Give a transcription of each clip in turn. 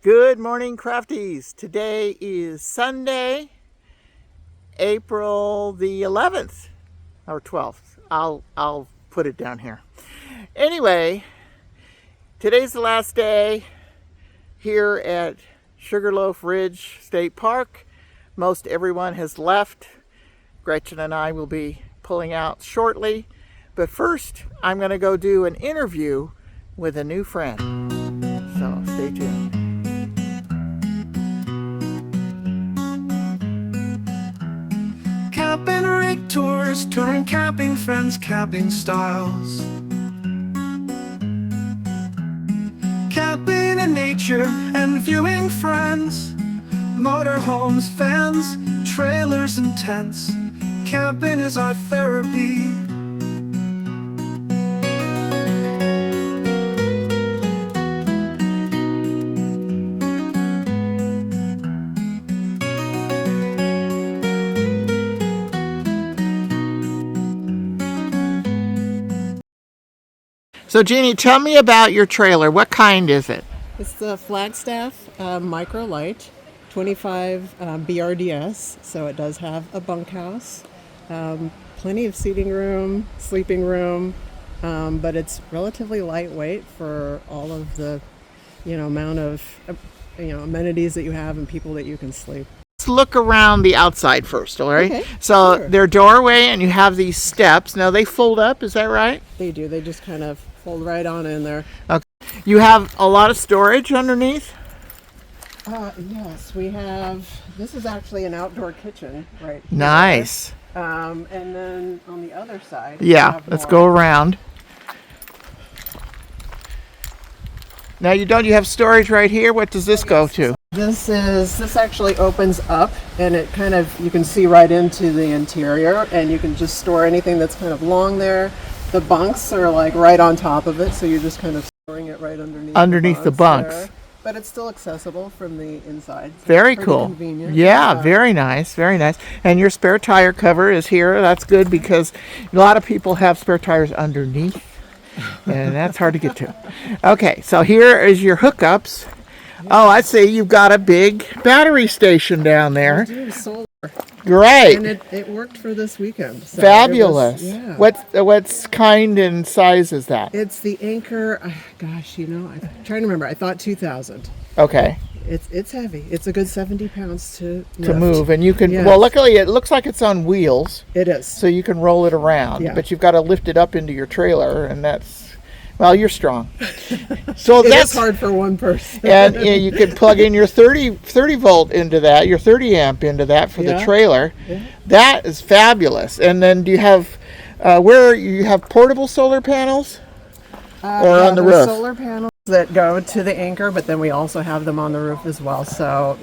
Good morning, Crafties. Today is Sunday, April the 11th or 12th. I'll put it down here. Anyway, today's the last day here at Sugarloaf Ridge State Park. Most everyone has left. Gretchen and I will be pulling out shortly. But first, I'm going to go do an interview with a new friend. So stay tuned. Camping rig tours, touring camping friends, camping styles. Camping in nature and viewing friends. Motorhomes, vans, trailers and tents. Camping is our therapy. So Jeannie, tell me about your trailer. What kind is it? It's the Flagstaff Microlite, 25 BRDS, so it does have a bunkhouse, plenty of seating room, sleeping room, but it's relatively lightweight for all of the, amount of, amenities that you have and people that you can sleep. Let's look around the outside first, all right? Okay, so sure. their doorway, and you have these steps. Now they fold up, is that right? They do. They just kind of fold right on in there. Okay. You have a lot of storage underneath? Yes, we have. This is actually an outdoor kitchen, right here. Nice. And then on the other side, Yeah, let's go around. Now you have storage right here. What does this go to? This actually opens up, and it kind of, you can see right into the interior, and you can just store anything that's kind of long there. The bunks are like right on top of it, so you're just kind of storing it right underneath the bunks. there. But it's still accessible from the inside. So Very it's cool. Convenient. Yeah, very nice, very nice. And your spare tire cover is here. That's good because a lot of people have spare tires underneath, and that's hard to get to. Okay, so here is your hookups. Oh, I see you've got a big battery station down there. We do solar. Great. And it worked for this weekend. So Fabulous. Yeah. What's kind and size is that? It's the Anchor. Gosh, I'm trying to remember. I thought 2,000. Okay. It's heavy. It's a good 70 pounds to Move, and you can. Yes. Well, luckily it looks like it's on wheels, It is. so you can roll it around. Yeah. But you've got to lift it up into your trailer, and that's. Well, you're strong. So It's hard for one person. And you can plug in your 30 volt into that, your 30 amp into that for the Yeah. trailer. Yeah. That is fabulous. And then do you have where you have portable solar panels or on the there's roof? solar panels that go to the Anchor, but then we also have them on the roof as well. So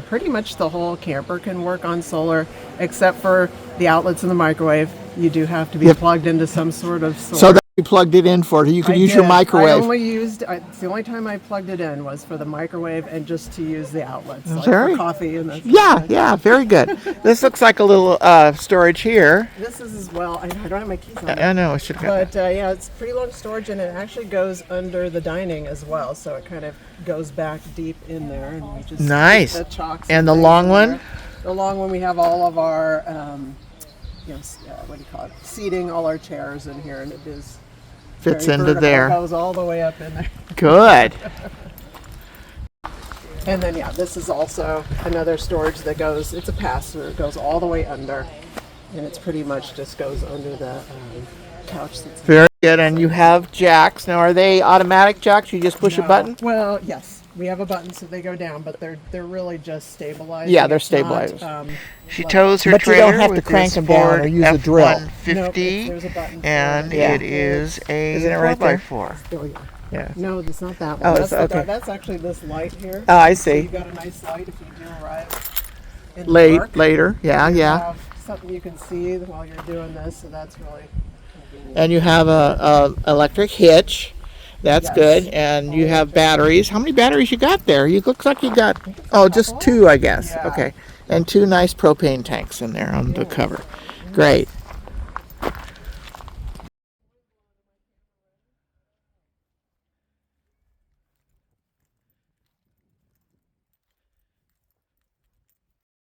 pretty much the whole camper can work on solar, except for the outlets in the microwave. You do have to be plugged into some sort of solar. So that you plugged it in for. You could use your microwave. It's the only time I plugged it in was for the microwave and just to use the outlets, like Very- for coffee and that. Yeah, very good. This looks like a little storage here. This is as well. I don't have my keys on. I know I should have got. But yeah, it's pretty long storage, and it actually goes under the dining as well, so it kind of goes back deep in there, and we just Nice. keep the chocks And the things long in one? there. The long one, we have all of our, what do you call it? Seating, all our chairs in here, and it is Fits very into vertical. there. It goes all the way up in there. Good. And then this is also another storage that goes. It's a pass through. It goes all the way under, and it's pretty much just goes under the couch. That's Very good. And you have jacks. Now, are they automatic jacks? You just push a No. button? Well, yes, we have a button so they go down, but they're really just stabilized. Yeah, they're stabilized. She tows her But you trailer don't have to with crank this them down or Ford use a drill. F-150, there's a button for and it. it is a Isn't it right there? 4x4. Oh, yeah. Yeah. No, it's not that Oh, one. it's That's, okay. that's actually this light here. Oh, I So see. you've got a nice light if you do arrive in the dark. Later. Yeah, You yeah. have something you can see while you're doing this, so that's really convenient. And you have a electric hitch. That's Yes. good. And you have batteries. How many batteries you got there? You looks like you got just two, I guess. Yeah. Okay. And two nice propane tanks in there on the cover. Great.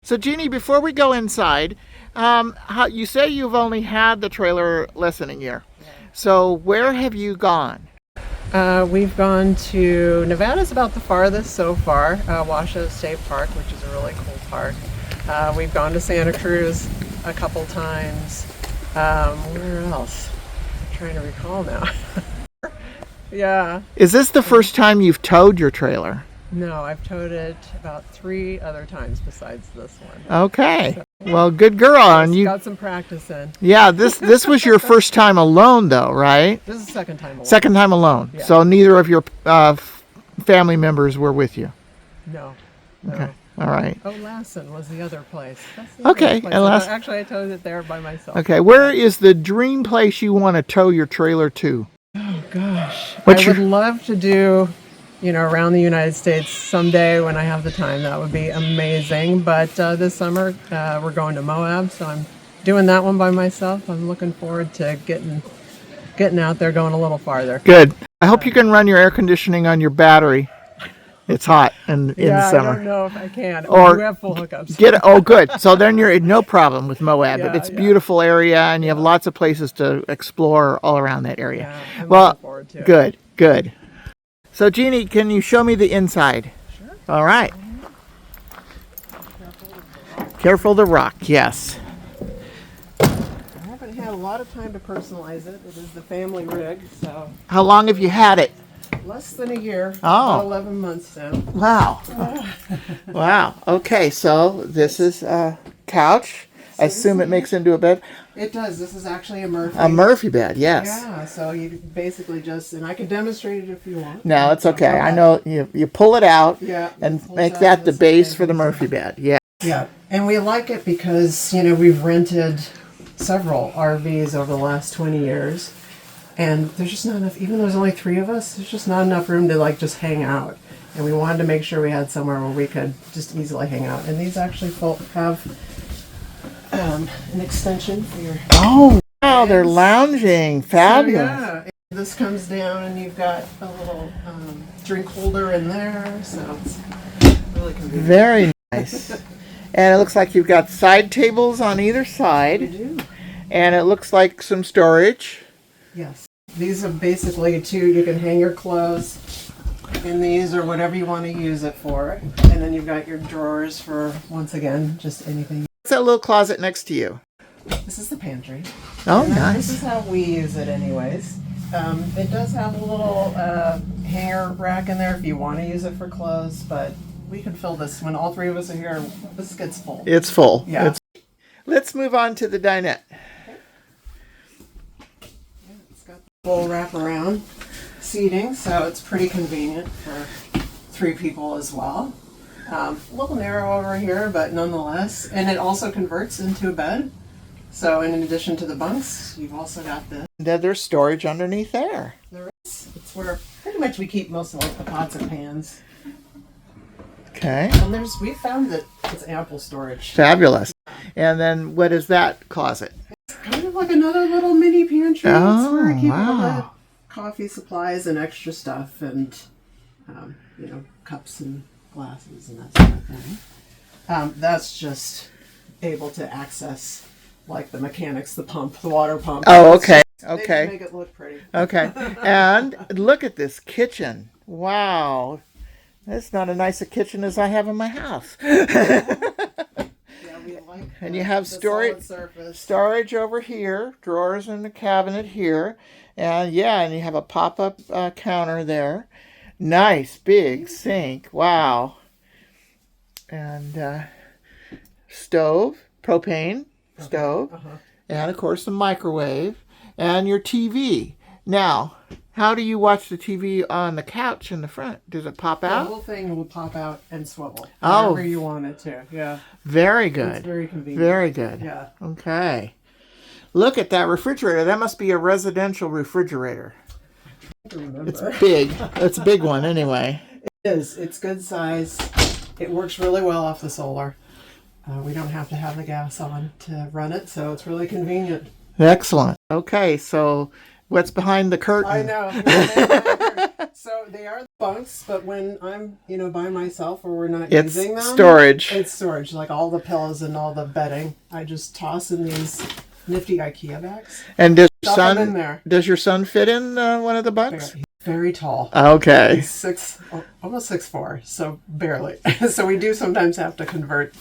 So Jeannie, before we go inside, you say you've only had the trailer less than a year. So where have you gone? We've gone to Nevada's about the farthest so far, Washoe State Park, which is a really cool park. We've gone to Santa Cruz a couple times. Where else? I'm trying to recall now. Yeah. Is this the first time you've towed your trailer? No, I've towed it about 3 other times besides this one. Okay. Well, good girl. And you got some practice in. Yeah, this was your first time alone though, right? This is the second time alone. Second time alone. Yeah. So neither of your family members were with you. No. Okay. All right. Oh, Lassen was the other place. That's the Okay. other place. Actually, I towed it there by myself. Okay. Where is the dream place you want to tow your trailer to? Oh gosh. What's I would love to do, around the United States someday when I have the time. That would be amazing. But this summer we're going to Moab, so I'm doing that one by myself. I'm looking forward to getting out there, going a little farther. Good. I hope you can run your air conditioning on your battery. It's hot in the summer. I don't know if I can. Or we have full hookups. Good. So then you're no problem with Moab. Yeah, It's a beautiful area, and you have lots of places to explore all around that area. Yeah, I'm well, looking forward to it. Good. So Jeannie, can you show me the inside? Sure. All right. Careful of the rock. Yes. I haven't had a lot of time to personalize it. It is the family rig, so How long have you had it? less than a year. Oh. About 11 months now. Wow. Wow. Okay, so this is a couch. I assume it makes into a bed. It does. This is actually a Murphy. A Murphy bed, yes. Yeah, so you basically and I can demonstrate it if you want. No, it's okay. I know you pull it out and it pulls make out that and the it's base for the inside. Murphy bed. Yeah. Yeah, and we like it because, we've rented several RVs over the last 20 years. And there's just not enough, even though there's only 3 of us, there's just not enough room to just hang out. And we wanted to make sure we had somewhere where we could just easily hang out. And these actually have an extension for your... Oh, wow, they're lounging. Fabulous. So, yeah, this comes down and you've got a little drink holder in there, so it's really convenient. Very nice. And it looks like you've got side tables on either You side. do. And it looks like some storage. Yes. These are basically you can hang your clothes in these or whatever you want to use it for. And then you've got your drawers for, once again, just anything. What's that little closet next to you? This is the pantry. Oh, And This nice. is how we use it anyways. It does have a little hanger rack in there if you want to use it for clothes, but we can fill this when all 3 of us are here. This gets full. It's full. Yeah. Let's move on to the dinette. It's got full wraparound seating, so it's pretty convenient for 3 people as well. A little narrow over here, but nonetheless. And it also converts into a bed. So in addition to the bunks, you've also got this. There's storage underneath there. There is. It's where pretty much we keep most of the pots and pans. Okay. And we found that it's ample storage. Fabulous. And then what is that closet? Kind of like another little mini pantry. Oh, It's where I keep all wow. the coffee supplies and extra stuff and, cups and glasses and that sort of thing. That's just able to access, like the mechanics, the pump, the water pump. Oh, It's okay. just- They Okay. make it look pretty. Okay. And look at this kitchen. Wow. That's not as nice a kitchen as I have in my house. Yeah, we like And you have the storage- solid surface. Storage over here, drawers in the cabinet here. And you have a pop-up counter there. Nice big sink. Wow. And stove, propane stove. Uh-huh. And of course the microwave and your TV. Now, how do you watch the TV on the couch in the front? Does it pop The out? whole thing will pop out and swivel. Oh. Wherever you want it to. Yeah. Very It's good. very convenient. Very good. Yeah. Okay. Look at that refrigerator. That must be a residential refrigerator. I remember. It's big. It's a big one anyway. It is. It's good size. It works really well off the solar. We don't have to have the gas on to run it, so it's really convenient. Excellent. Okay, so what's behind the curtain? I know. So they are bunks, but when I'm, by myself or we're not It's using them, storage. It's storage, like all the pillows and all the bedding. I just toss in these nifty IKEA bags. And does your Stuff them in son there. does your son fit in one of the bunks? He's very tall. Okay. He's almost 6'4", so barely. So we do sometimes have to convert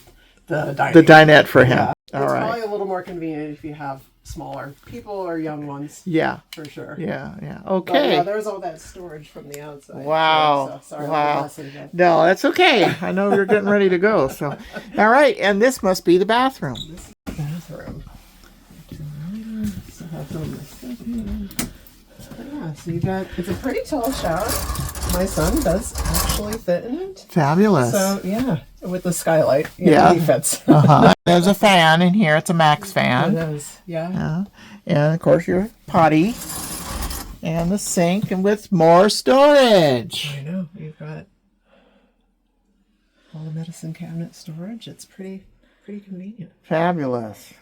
the dining. The dinette for him. Yeah. All It's right. probably a little more convenient if you have smaller people or young ones. Yeah. For sure. Yeah. Yeah. But Okay. yeah, there's all that storage from the outside. Wow. So sorry, Wow. but No, that's okay. I know you're getting ready to go. So, all right. And this must be the bathroom. this is the bathroom. So I have some of my stuff here. Yeah, so you got, it's a pretty tall shower. My son does actually fit in it. Fabulous. So yeah, with the skylight, Yeah. he fits. There's a fan in here. It's a Max It fan. is, yeah. And of course your potty and the sink, and with more storage. I know, you've got all the medicine cabinet storage. It's pretty convenient. Fabulous.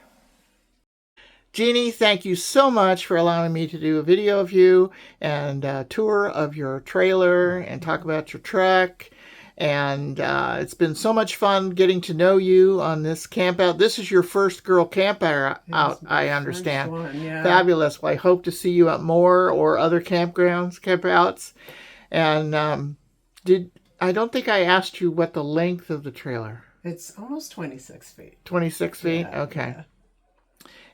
Jeannie, thank you so much for allowing me to do a video of you and a tour of your trailer and talk about your truck. And it's been so much fun getting to know you on this camp out. This is your first girl camp out, I understand. First one, yeah. Fabulous. Well, I hope to see you at more or other campgrounds, campouts. And I don't think I asked you what the length of the trailer. It's almost 26 feet. 26 feet? Yeah, Okay. yeah.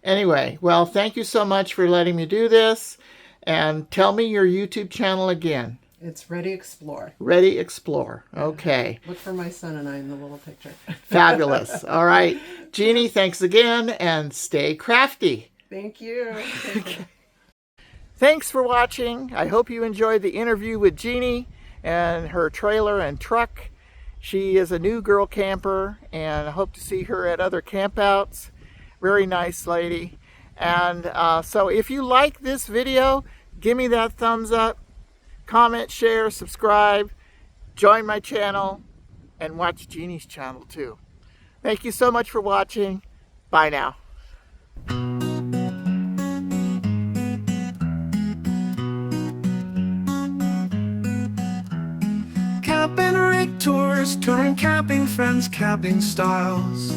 Anyway, well, thank you so much for letting me do this. And tell me your YouTube channel again. It's Ready Explore. Ready Explore. Okay. Look for my son and I in the little picture. Fabulous. All right. Jeannie, thanks again, and stay crafty. Thank you. Thanks for watching. I hope you enjoyed the interview with Jeannie and her trailer and truck. She is a new girl camper, and I hope to see her at other campouts. Very nice lady. And so if you like this video, give me that thumbs up, comment, share, subscribe, join my channel, and watch Jeannie's channel too. Thank you so much for watching. Bye now. Camping rig tours, touring camping friends, camping styles.